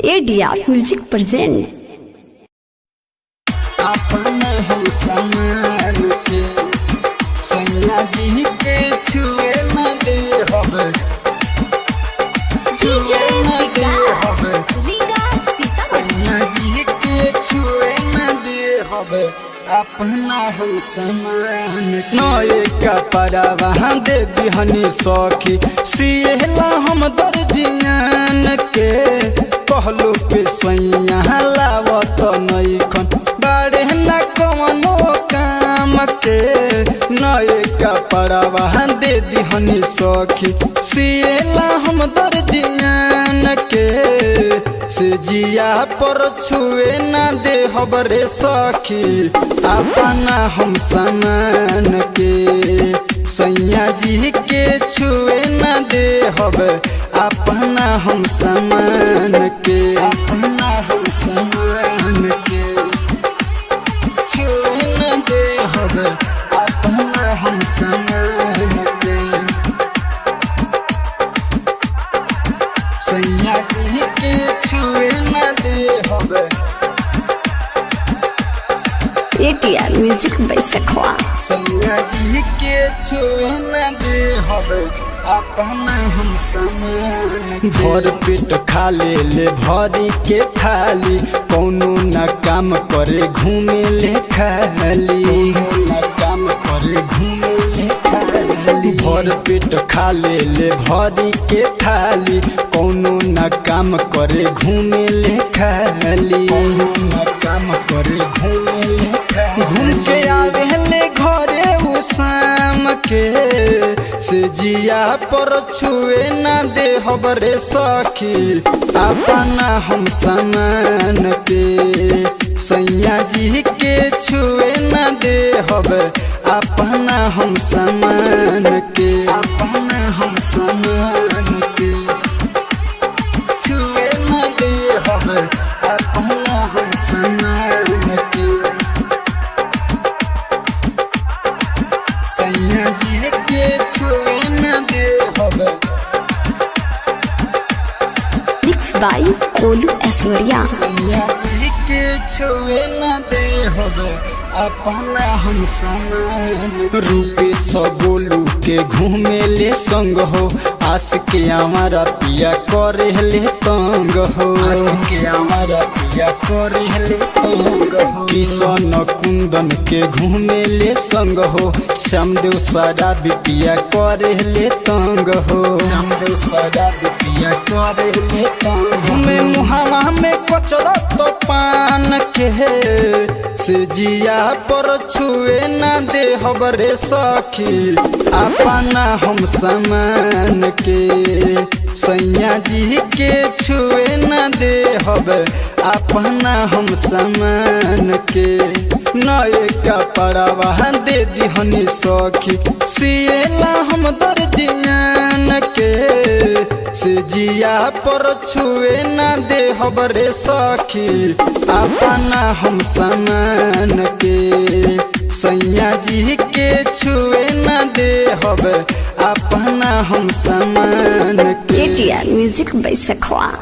ADR music present. अपने हम समान के सैया जी के छुए न दे हवे, छुए न दे हवे, सैया जी के छुए न दे हवे। अपना हम समान नए कपड़ा वहाँ दे दिहनी सखी, सियला हम दर्जियान के कहलो पे सैया लावत नैखन बारे न कवनो काम के। नए कपड़ा वहाँ दे दिहनी सखी, सियला हम दर्जियान के से जिया पर छुए न दे हबरे सखी। अपना हम समान के सैया जी के छुए न दे हबे, अपना हम समान के, अपना हम समान के छुए न दे हबे, अपना हम समान के सैया जी के छुए न दे हबे। ADR म्यूजिक बैसखवा सैया जी के छुए न दे हबे, अपना हम समान। भर पेट खा ले भरी के थाली, कौनो न काम करे घूमे ले खाली, न काम करे घूमे ले खाली। भर पेट खा ले भरी के थाली, कौनो न काम करे घूमे ले खाली, कौनो न काम करे घूमे ले खाली। घूम के आवे ले घरे उ शाम के से जिया पर छुए न दे हबरे सखी। अपना हम समान के सैया जी के छुए न दे हबे, अपना हम समान के, अपना हम समान के छुए न दे हबे, अपना हम समान के सैया जी के छुए न दे हबे। मिक्स बाय कोलू ऐश्वर्या। सैया जी के छुए न दे हबे, अपना हम समान। रूपे गोलू के घूमे ले संग हो, आस के हमारा पिया करे ले तंग हो, आस के हमारा पिया करे ले तंग हो। किशन कुंदन के घूमे ले संग हो, श्यामदेव सारा बिपिया करे ले तंग हो, श्यामदेव सारा बिपिया करे ले तंग। घूमे मुहावा में कचरा तो पान के से जिया पर छुए न दे हबरे सखी। अपना हम समान के सैया जी के छुए न दे हबे, अपना हम समान के। नए कपड़ा वहाँ दे दिहनी सखी, सियला हम दर्जियान के से जिया पर छुए न दे हबरे सखी। अपना हम समान के सैया जी के छुए न दे हबे, अपना हम समान के। ADR music बैसखवा।